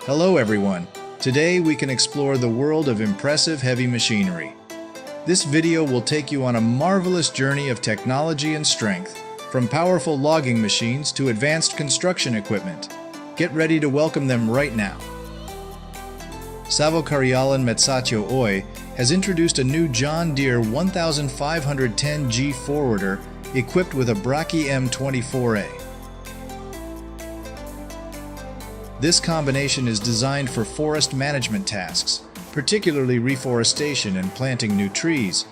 Hello everyone. Today we can explore the world of impressive heavy machinery. This video will take you on a marvelous journey of technology and strength, from powerful logging machines to advanced construction equipment. Get ready to welcome them right now. Savo-Karjalan Metsatio Oy has introduced a new John Deere 1510G forwarder equipped with a Brachy M24A. This combination is designed for forest management tasks, particularly reforestation and planting new trees.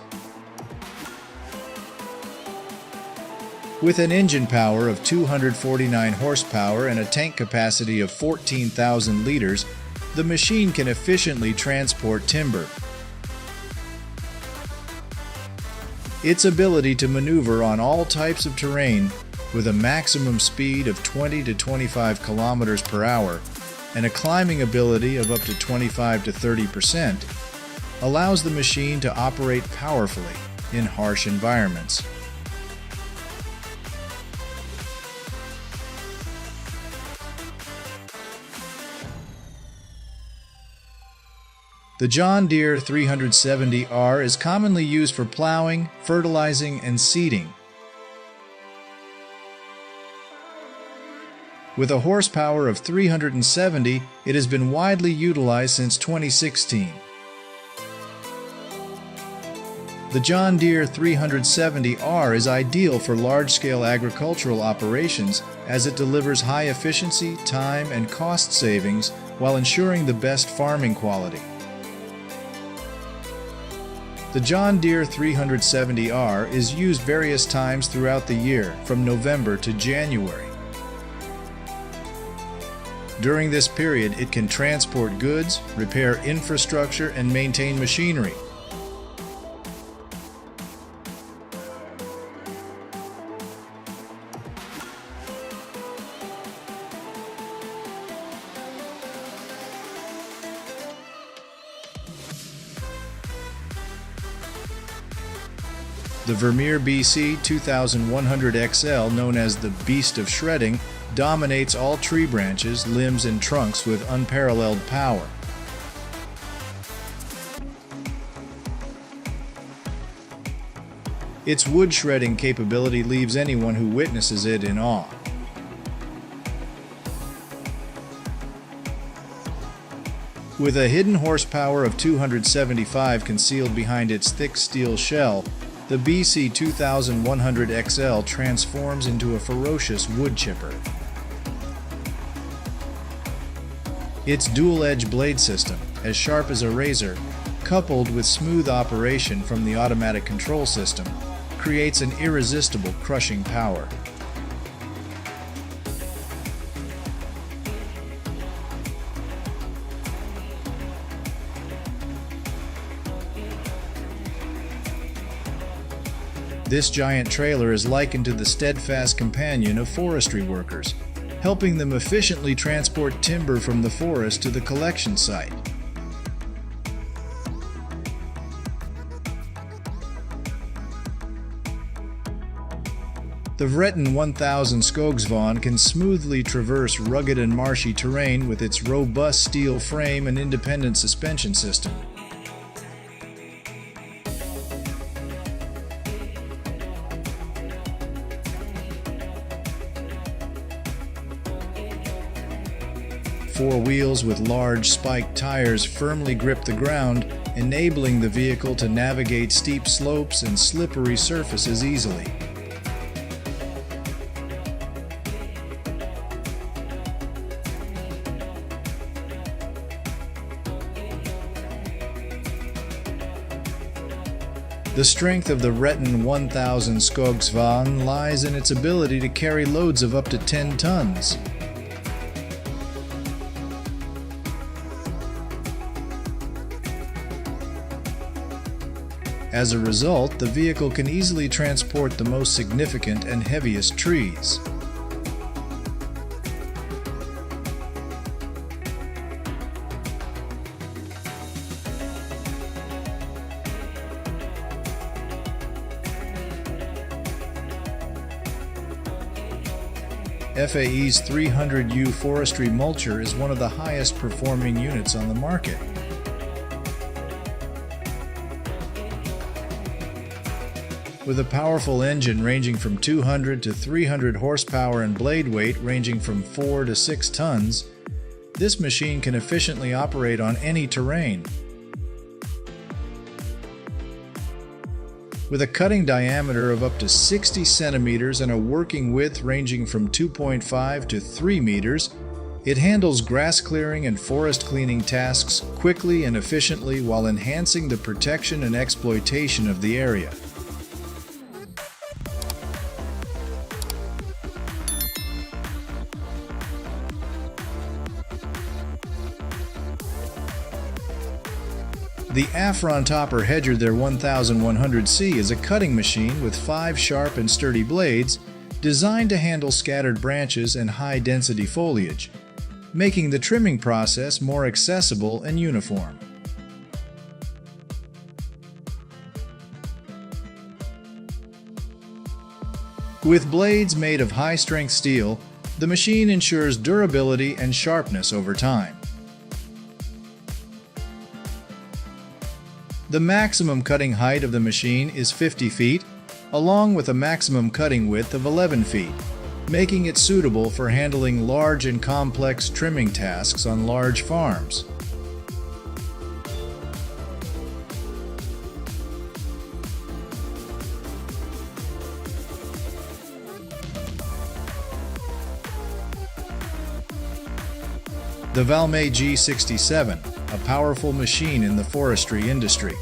With an engine power of 249 horsepower and a tank capacity of 14,000 liters, the machine can efficiently transport timber. Its ability to maneuver on all types of terrain with a maximum speed of 20 to 25 kilometers per hour and a climbing ability of up to 25 to 30% allows the machine to operate powerfully in harsh environments. The John Deere 370R is commonly used for plowing, fertilizing, and seeding. With a horsepower of 370, it has been widely utilized since 2016. The John Deere 370R is ideal for large-scale agricultural operations as it delivers high efficiency, time, and cost savings while ensuring the best farming quality. The John Deere 370R is used various times throughout the year, from November to January. During this period, it can transport goods, repair infrastructure, and maintain machinery. The Vermeer BC 2100XL, known as the Beast of Shredding, dominates all tree branches, limbs, and trunks with unparalleled power. Its wood shredding capability leaves anyone who witnesses it in awe. With a hidden horsepower of 275 concealed behind its thick steel shell, the BC 2100XL transforms into a ferocious wood chipper. Its dual-edge blade system, as sharp as a razor, coupled with smooth operation from the automatic control system, creates an irresistible crushing power. This giant trailer is likened to the steadfast companion of forestry workers, helping them efficiently transport timber from the forest to the collection site. The Vretten 1000 Skogsvagn can smoothly traverse rugged and marshy terrain with its robust steel frame and independent suspension system. Four wheels with large spiked tires firmly grip the ground, enabling the vehicle to navigate steep slopes and slippery surfaces easily. The strength of the Vretten 1000 Skogsvagn lies in its ability to carry loads of up to 10 tons. As a result, the vehicle can easily transport the most significant and heaviest trees. FAE's 300U forestry mulcher is one of the highest performing units on the market. With a powerful engine ranging from 200 to 300 horsepower and blade weight ranging from 4 to 6 tons, this machine can efficiently operate on any terrain. With a cutting diameter of up to 60 centimeters and a working width ranging from 2.5 to 3 meters, it handles grass clearing and forest cleaning tasks quickly and efficiently while enhancing the protection and exploitation of the area. The Afron Topper Hedger their 1100C is a cutting machine with 5 sharp and sturdy blades designed to handle scattered branches and high-density foliage, making the trimming process more accessible and uniform. With blades made of high-strength steel, the machine ensures durability and sharpness over time. The maximum cutting height of the machine is 50 feet, along with a maximum cutting width of 11 feet, making it suitable for handling large and complex trimming tasks on large farms. The Valmet G67, a powerful machine in the forestry industry.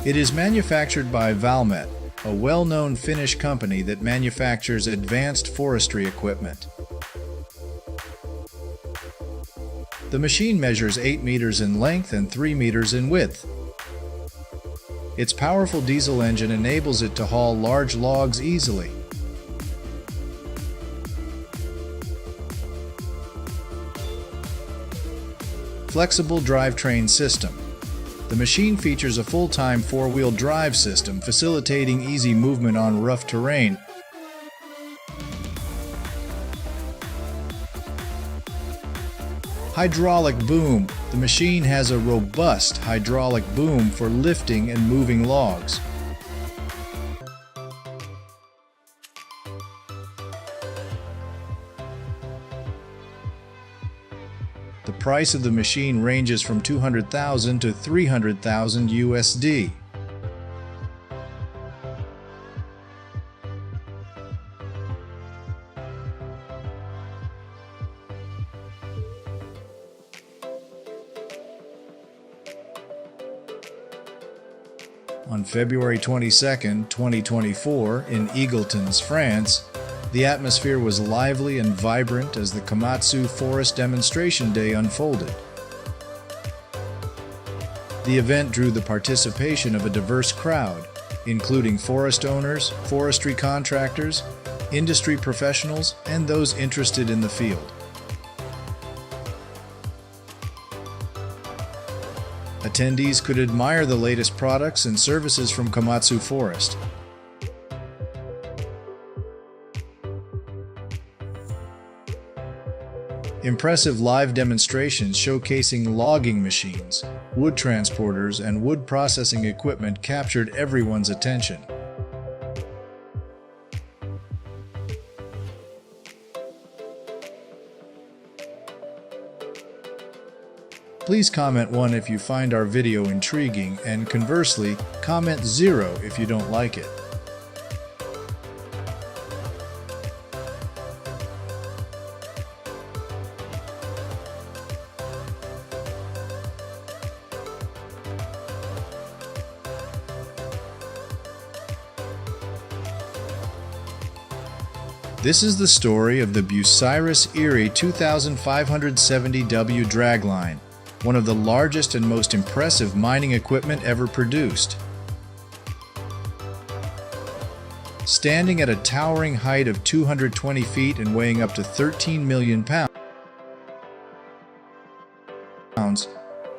It is manufactured by Valmet, a well-known Finnish company that manufactures advanced forestry equipment. The machine measures 8 meters in length and 3 meters in width. Its powerful diesel engine enables it to haul large logs easily. Flexible drivetrain system. The machine features a full-time 4-wheel drive system facilitating easy movement on rough terrain. Hydraulic boom. The machine has a robust hydraulic boom for lifting and moving logs. The price of the machine ranges from $200,000 to $300,000 USD. On February 22, 2024, in Eagletons, France, the atmosphere was lively and vibrant as the Komatsu Forest Demonstration Day unfolded. The event drew the participation of a diverse crowd, including forest owners, forestry contractors, industry professionals, and those interested in the field. Attendees could admire the latest products and services from Komatsu Forest. Impressive live demonstrations showcasing logging machines, wood transporters, and wood processing equipment captured everyone's attention. Please comment 1 if you find our video intriguing, and conversely, comment 0 if you don't like it. This is the story of the Bucyrus Erie 2570W dragline, one of the largest and most impressive mining equipment ever produced. Standing at a towering height of 220 feet and weighing up to 13 million pounds,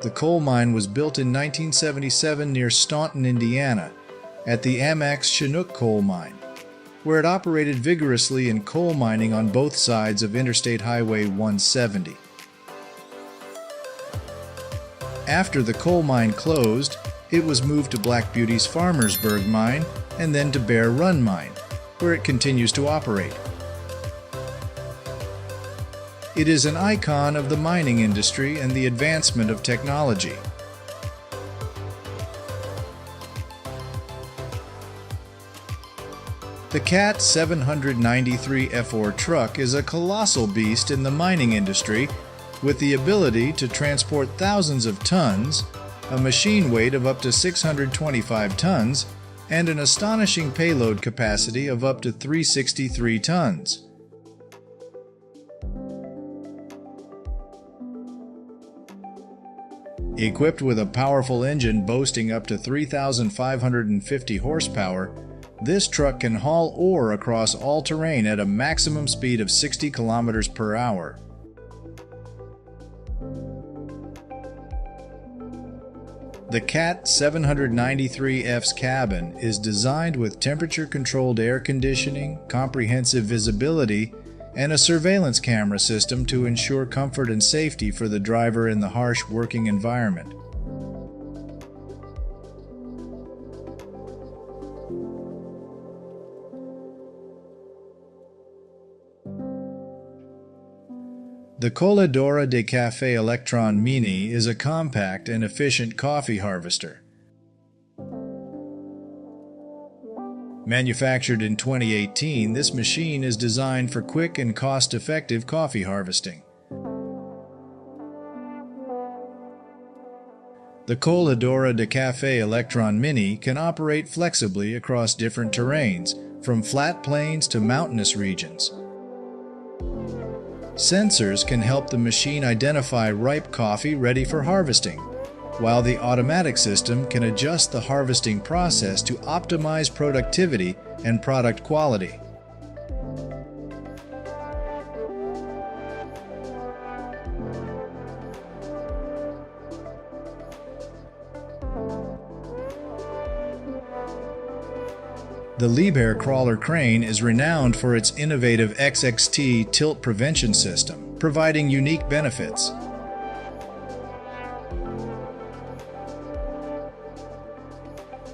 the coal mine was built in 1977 near Staunton, Indiana, at the Amex Chinook coal mine, where it operated vigorously in coal mining on both sides of Interstate Highway 170. After the coal mine closed, it was moved to Black Beauty's Farmersburg mine and then to Bear Run mine, where it continues to operate. It is an icon of the mining industry and the advancement of technology. The CAT 793 F4 truck is a colossal beast in the mining industry, with the ability to transport thousands of tons, a machine weight of up to 625 tons, and an astonishing payload capacity of up to 363 tons. Equipped with a powerful engine boasting up to 3,550 horsepower, this truck can haul ore across all terrain at a maximum speed of 60 kilometers per hour. The CAT 793F's cabin is designed with temperature-controlled air conditioning, comprehensive visibility, and a surveillance camera system to ensure comfort and safety for the driver in the harsh working environment. The Colladora de Café Electron Mini is a compact and efficient coffee harvester. Manufactured in 2018, this machine is designed for quick and cost-effective coffee harvesting. The Colladora de Café Electron Mini can operate flexibly across different terrains, from flat plains to mountainous regions. Sensors can help the machine identify ripe coffee ready for harvesting, while the automatic system can adjust the harvesting process to optimize productivity and product quality. The Liebherr crawler crane is renowned for its innovative XXT tilt prevention system, providing unique benefits.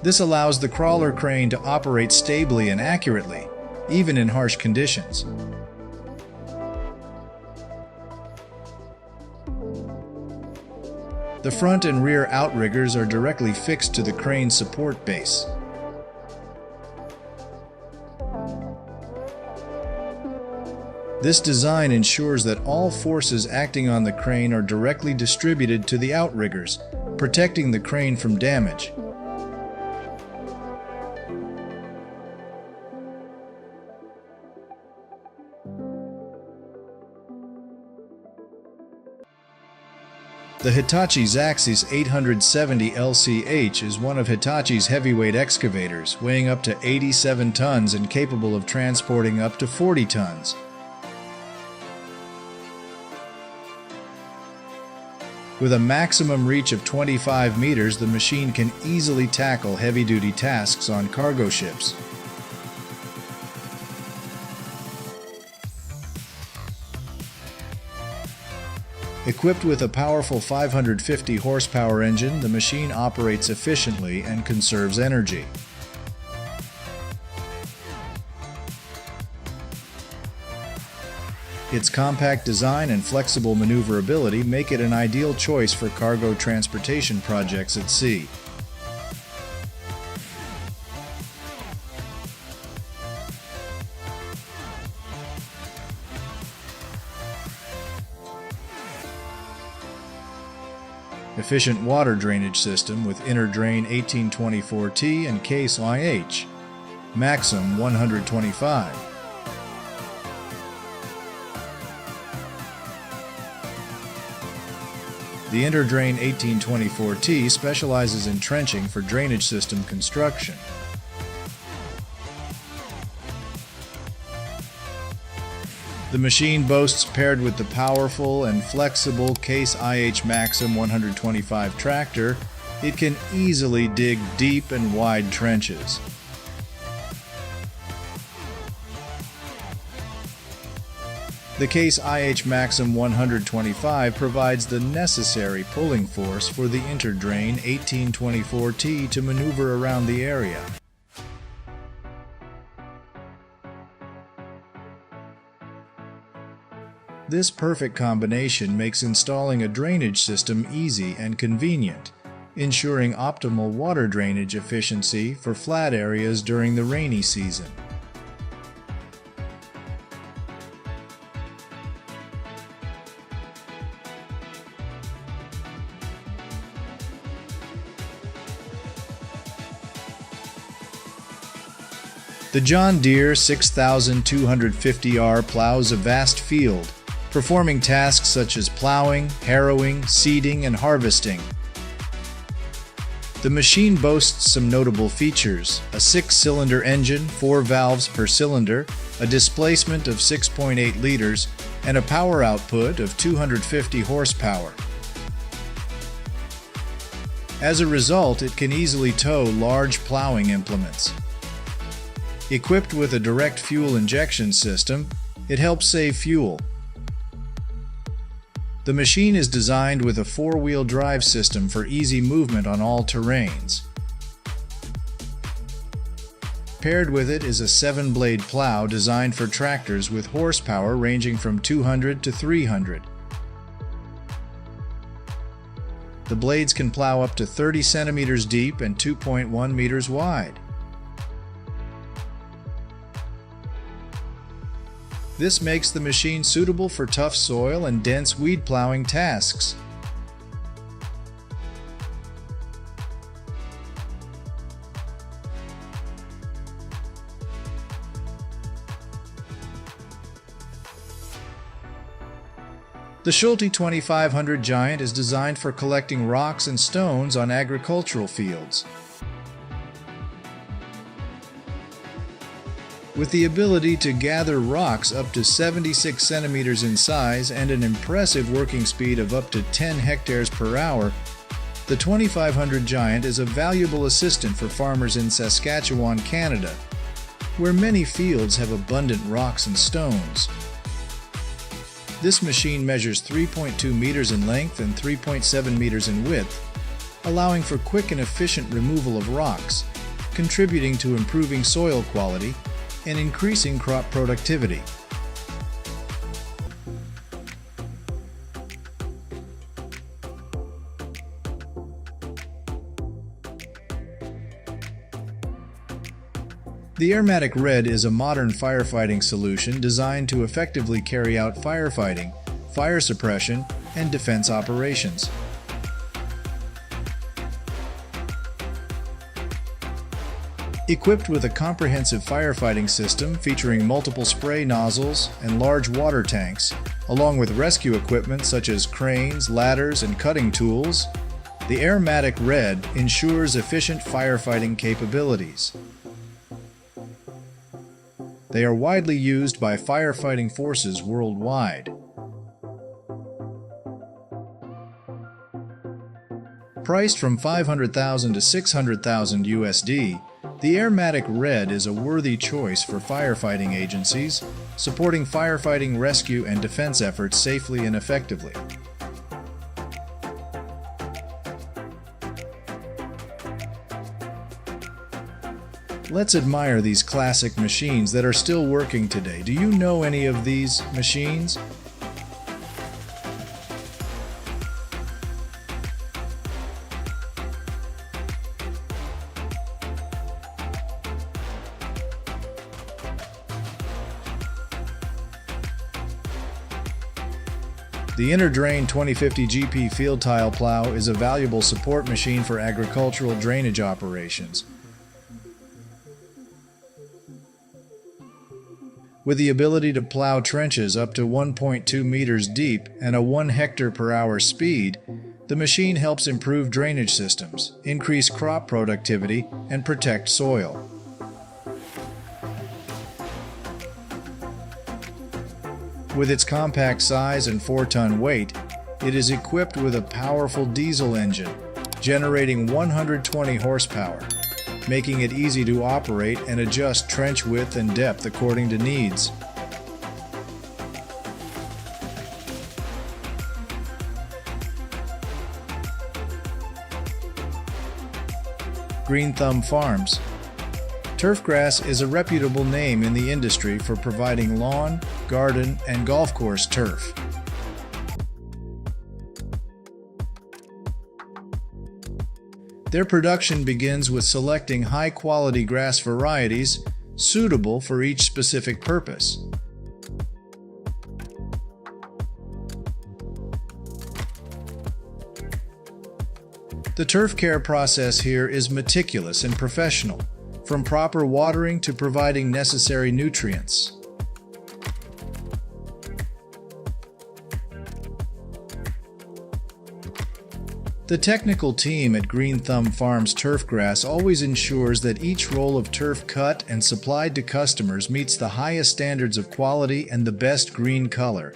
This allows the crawler crane to operate stably and accurately, even in harsh conditions. The front and rear outriggers are directly fixed to the crane's support base. This design ensures that all forces acting on the crane are directly distributed to the outriggers, protecting the crane from damage. The Hitachi Zaxis 870 LCH is one of Hitachi's heavyweight excavators, weighing up to 87 tons and capable of transporting up to 40 tons. With a maximum reach of 25 meters, the machine can easily tackle heavy-duty tasks on cargo ships. Equipped with a powerful 550 horsepower engine, the machine operates efficiently and conserves energy. Its compact design and flexible maneuverability make it an ideal choice for cargo transportation projects at sea. Efficient water drainage system with inner drain 1824T and case IH, Maxim 125. The inner drain 1824T specializes in trenching for drainage system construction. The machine boasts, paired with the powerful and flexible Case IH Maxim 125 tractor, It can easily dig deep and wide trenches. The Case IH Maxim 125 provides the necessary pulling force for the Interdrain 1824T to maneuver around the area. This perfect combination makes installing a drainage system easy and convenient, ensuring optimal water drainage efficiency for flat areas during the rainy season. The John Deere 6250R plows a vast field, performing tasks such as plowing, harrowing, seeding, and harvesting. The machine boasts some notable features: a 6-cylinder engine, 4 valves per cylinder, a displacement of 6.8 liters, and a power output of 250 horsepower. As a result, it can easily tow large plowing implements. Equipped with a direct fuel injection system, it helps save fuel. The machine is designed with a 4-wheel drive system for easy movement on all terrains. Paired with it is a 7-blade plow designed for tractors with horsepower ranging from 200 to 300. The blades can plow up to 30 centimeters deep and 2.1 meters wide. This makes the machine suitable for tough soil and dense weed plowing tasks. The Schulte 2500 Giant is designed for collecting rocks and stones on agricultural fields. With the ability to gather rocks up to 76 centimeters in size and an impressive working speed of up to 10 hectares per hour, the 2500 Giant is a valuable assistant for farmers in Saskatchewan, Canada, where many fields have abundant rocks and stones. This machine measures 3.2 meters in length and 3.7 meters in width, allowing for quick and efficient removal of rocks, contributing to improving soil quality and increasing crop productivity. The Airmatic Red is a modern firefighting solution designed to effectively carry out firefighting, fire suppression, and defense operations. Equipped with a comprehensive firefighting system featuring multiple spray nozzles and large water tanks, along with rescue equipment such as cranes, ladders, and cutting tools, the Airmatic Red ensures efficient firefighting capabilities. They are widely used by firefighting forces worldwide. Priced from $500,000 to $600,000 USD, the Airmatic Red is a worthy choice for firefighting agencies, supporting firefighting, rescue, and defense efforts safely and effectively. Let's admire these classic machines that are still working today. Do you know any of these machines? The Interdrain 2050 GP field tile plow is a valuable support machine for agricultural drainage operations. With the ability to plow trenches up to 1.2 meters deep and a 1 hectare per hour speed, the machine helps improve drainage systems, increase crop productivity, and protect soil. With its compact size and 4-ton weight, it is equipped with a powerful diesel engine, generating 120 horsepower, making it easy to operate and adjust trench width and depth according to needs. Green Thumb Farms. Turfgrass is a reputable name in the industry for providing lawn, garden, and golf course turf. Their production begins with selecting high-quality grass varieties suitable for each specific purpose. The turf care process here is meticulous and professional, from proper watering to providing necessary nutrients. The technical team at Green Thumb Farms Turfgrass always ensures that each roll of turf cut and supplied to customers meets the highest standards of quality and the best green color.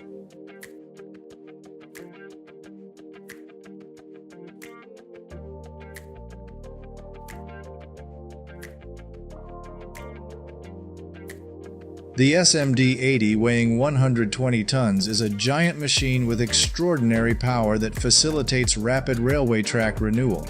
The SMD-80, weighing 120 tons, is a giant machine with extraordinary power that facilitates rapid railway track renewal.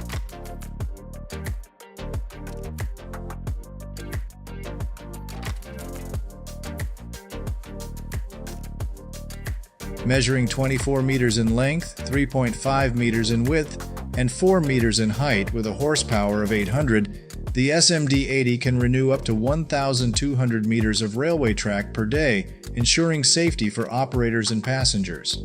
Measuring 24 meters in length, 3.5 meters in width, and 4 meters in height with a horsepower of 800, the SMD-80 can renew up to 1,200 meters of railway track per day, ensuring safety for operators and passengers.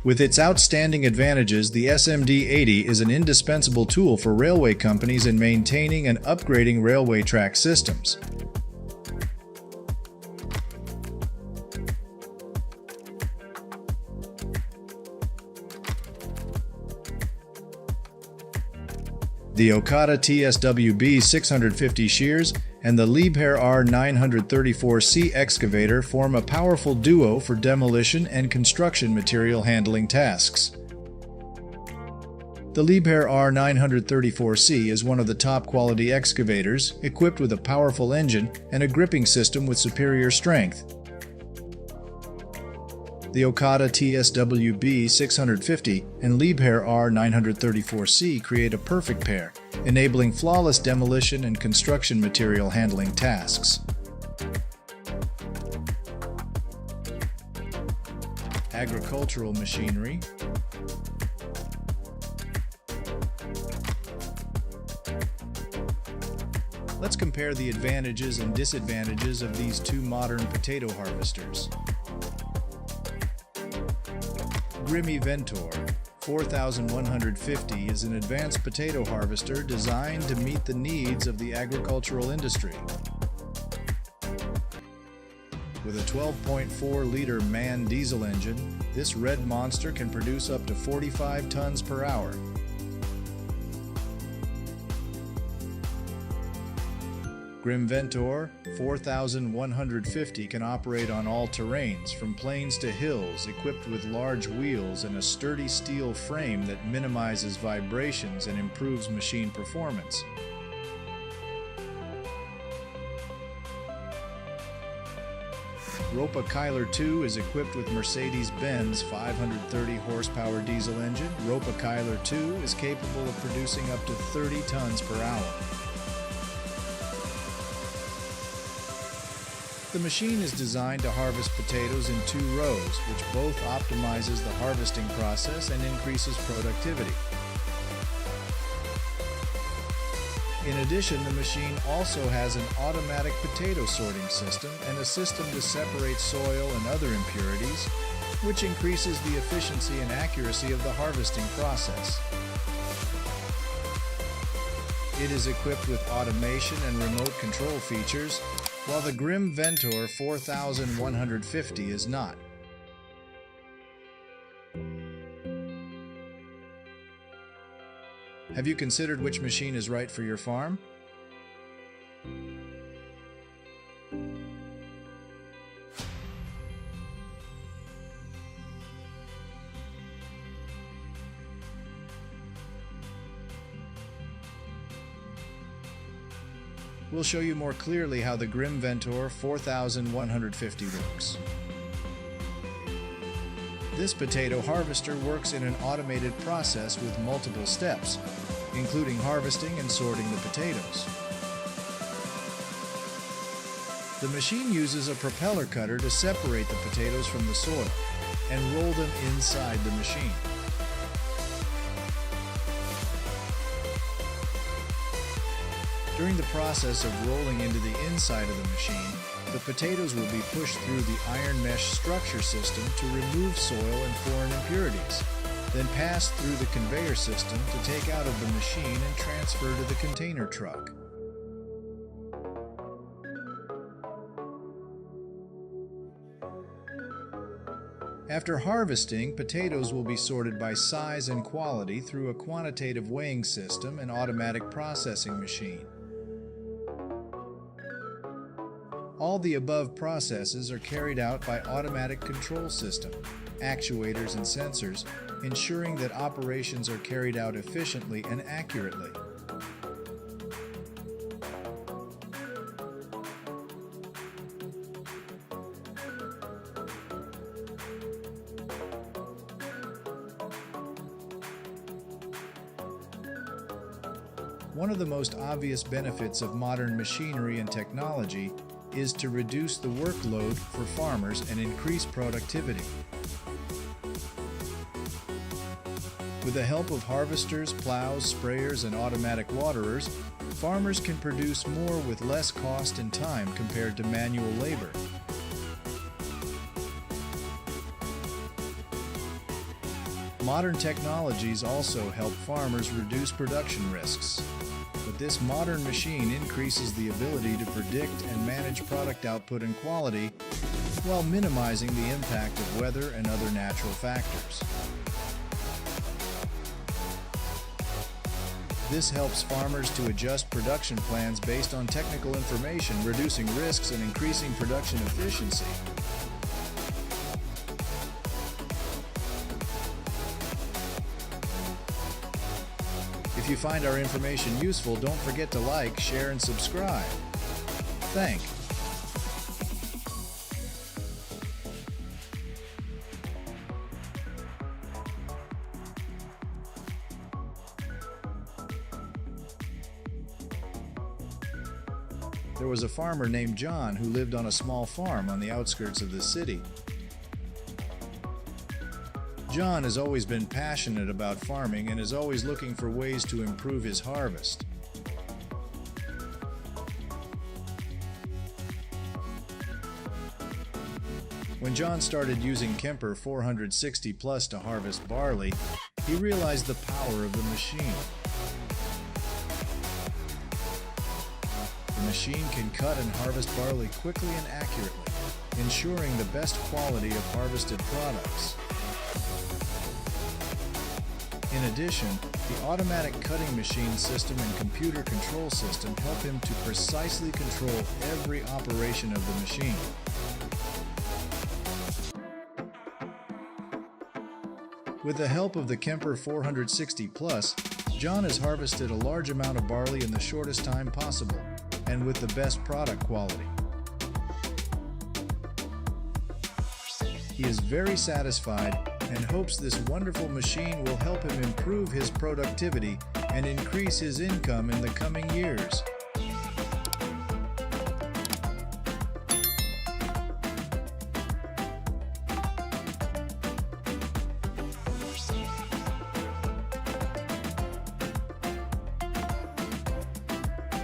With its outstanding advantages, the SMD-80 is an indispensable tool for railway companies in maintaining and upgrading railway track systems. The Okada TSWB 650 shears and the Liebherr R934C excavator form a powerful duo for demolition and construction material handling tasks. The Liebherr R934C is one of the top quality excavators, equipped with a powerful engine and a gripping system with superior strength. The Okada TSWB 650 and Liebherr R934C create a perfect pair, enabling flawless demolition and construction material handling tasks. Agricultural machinery. Let's compare the advantages and disadvantages of these two modern potato harvesters. Grimm Ventor 4150 is an advanced potato harvester designed to meet the needs of the agricultural industry. With a 12.4-liter MAN diesel engine, this red monster can produce up to 45 tons per hour. Grimm Ventor 4150 can operate on all terrains, from plains to hills, equipped with large wheels and a sturdy steel frame that minimizes vibrations and improves machine performance. Ropa Kyler 2 is equipped with Mercedes-Benz 530 horsepower diesel engine. Ropa Kyler 2 is capable of producing up to 30 tons per hour. The machine is designed to harvest potatoes in 2 rows, which both optimizes the harvesting process and increases productivity. In addition, the machine also has an automatic potato sorting system and a system to separate soil and other impurities, which increases the efficiency and accuracy of the harvesting process. It is equipped with automation and remote control features, while the Grimm Ventor 4150 is not. Have you considered which machine is right for your farm? we'll show you more clearly how the Grimm Ventor 4150 works. This potato harvester works in an automated process with multiple steps, including harvesting and sorting the potatoes. The machine uses a propeller cutter to separate the potatoes from the soil and roll them inside the machine. During the process of rolling into the inside of the machine, the potatoes will be pushed through the iron mesh structure system to remove soil and foreign impurities, then passed through the conveyor system to take out of the machine and transfer to the container truck. After harvesting, potatoes will be sorted by size and quality through a quantitative weighing system and automatic processing machine. All the above processes are carried out by automatic control system, actuators and sensors, ensuring that operations are carried out efficiently and accurately. One of the most obvious benefits of modern machinery and technology is to reduce the workload for farmers and increase productivity. With the help of harvesters, plows, sprayers, and automatic waterers, farmers can produce more with less cost and time compared to manual labor. Modern technologies also help farmers reduce production risks. But this modern machine increases the ability to predict and manage product output and quality while minimizing the impact of weather and other natural factors. This helps farmers to adjust production plans based on technical information, reducing risks and increasing production efficiency. If you find our information useful, don't forget to like, share, and subscribe. Thank you. There was a farmer named John who lived on a small farm on the outskirts of the city. John has always been passionate about farming and is always looking for ways to improve his harvest. When John started using Kemper 460 Plus to harvest barley, he realized the power of the machine. The machine can cut and harvest barley quickly and accurately, ensuring the best quality of harvested products. In addition, the automatic cutting machine system and computer control system help him to precisely control every operation of the machine. With the help of the Kemper 460 Plus, John has harvested a large amount of barley in the shortest time possible, and with the best product quality. He is very satisfied and hopes this wonderful machine will help him improve his productivity and increase his income in the coming years.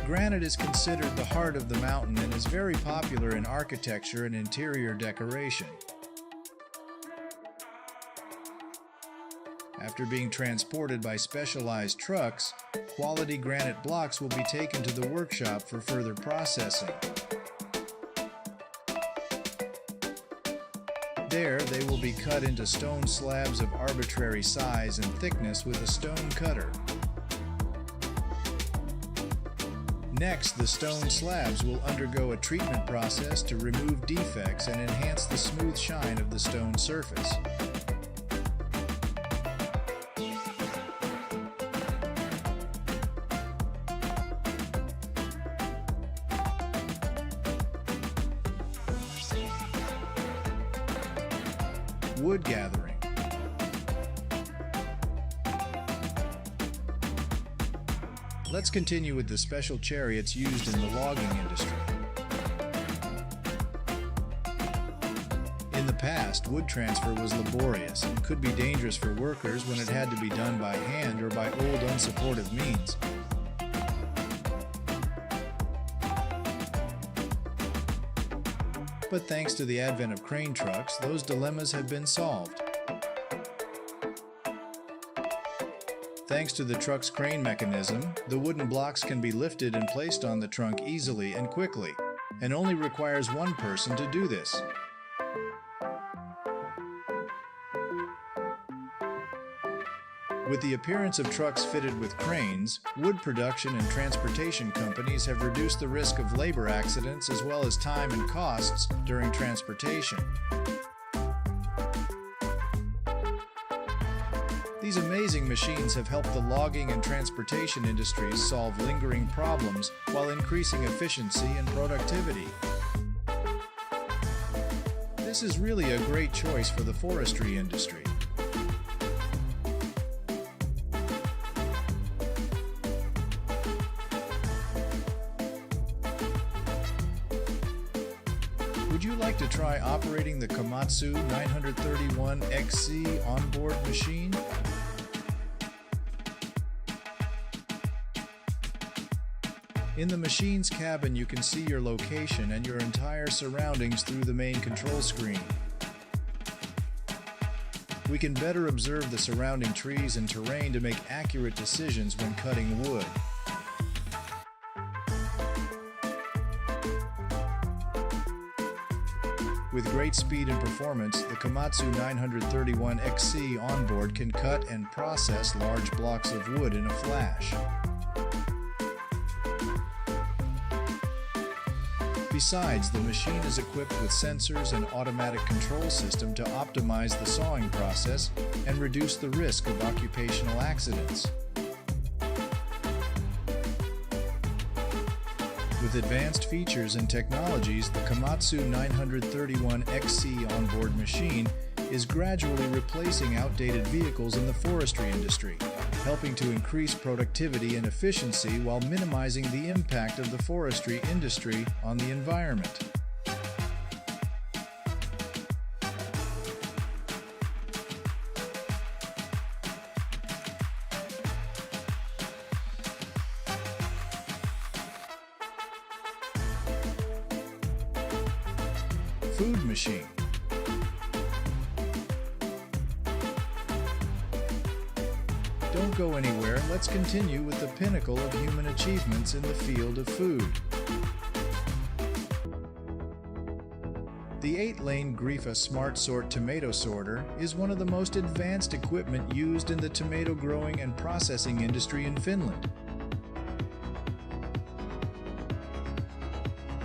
Granite is considered the heart of the mountain and is very popular in architecture and interior decoration. After being transported by specialized trucks, quality granite blocks will be taken to the workshop for further processing. There, they will be cut into stone slabs of arbitrary size and thickness with a stone cutter. Next, the stone slabs will undergo a treatment process to remove defects and enhance the smooth shine of the stone surface. wood gathering. Let's continue with the special chariots used in the logging industry. In the past, wood transfer was laborious and could be dangerous for workers when it had to be done by hand or by old unsupportive means. But thanks to the advent of crane trucks, those dilemmas have been solved. Thanks to the truck's crane mechanism, the wooden blocks can be lifted and placed on the trunk easily and quickly, and only requires one person to do this. With the appearance of trucks fitted with cranes, wood production and transportation companies have reduced the risk of labor accidents as well as time and costs during transportation. These amazing machines have helped the logging and transportation industries solve lingering problems while increasing efficiency and productivity. This is really a great choice for the forestry industry. Would you like to try operating the Komatsu 931 XC onboard machine? In the machine's cabin, you can see your location and your entire surroundings through the main control screen. We can better observe the surrounding trees and terrain to make accurate decisions when cutting wood. With great speed and performance, the Komatsu 931 XC onboard can cut and process large blocks of wood in a flash. Besides, the machine is equipped with sensors and automatic control system to optimize the sawing process and reduce the risk of occupational accidents. With advanced features and technologies, the Komatsu 931 XC onboard machine is gradually replacing outdated vehicles in the forestry industry, helping to increase productivity and efficiency while minimizing the impact of the forestry industry on the environment. Food machine. Don't go anywhere, let's continue with the pinnacle of human achievements in the field of food. The 8-lane Grifa Smart Sort tomato sorter is one of the most advanced equipment used in the tomato growing and processing industry in Finland.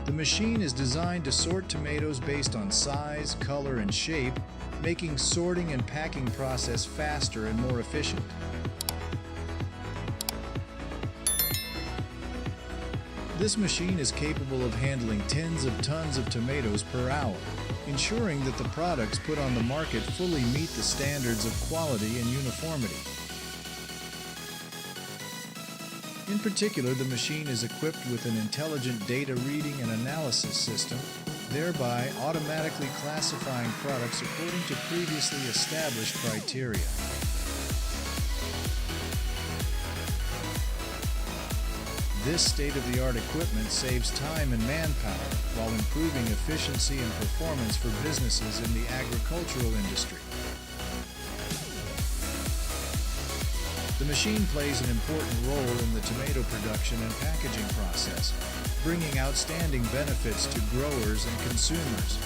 The machine is designed to sort tomatoes based on size, color, and shape, making sorting and packing process faster and more efficient. This machine is capable of handling tens of tons of tomatoes per hour, ensuring that the products put on the market fully meet the standards of quality and uniformity. In particular, the machine is equipped with an intelligent data reading and analysis system, thereby automatically classifying products according to previously established criteria. This state-of-the-art equipment saves time and manpower while improving efficiency and performance for businesses in the agricultural industry. The machine plays an important role in the tomato production and packaging process, bringing outstanding benefits to growers and consumers.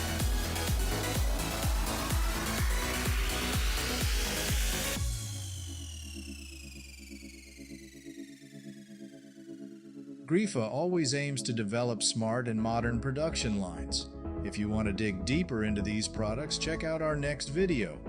Grifa always aims to develop smart and modern production lines. If you want to dig deeper into these products, check out our next video.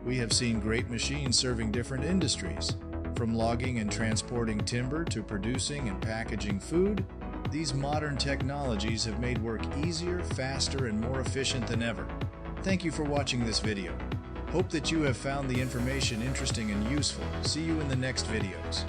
We have seen great machines serving different industries. From logging and transporting timber to producing and packaging food, these modern technologies have made work easier, faster, and more efficient than ever. Thank you for watching this video. Hope that you have found the information interesting and useful. See you in the next videos.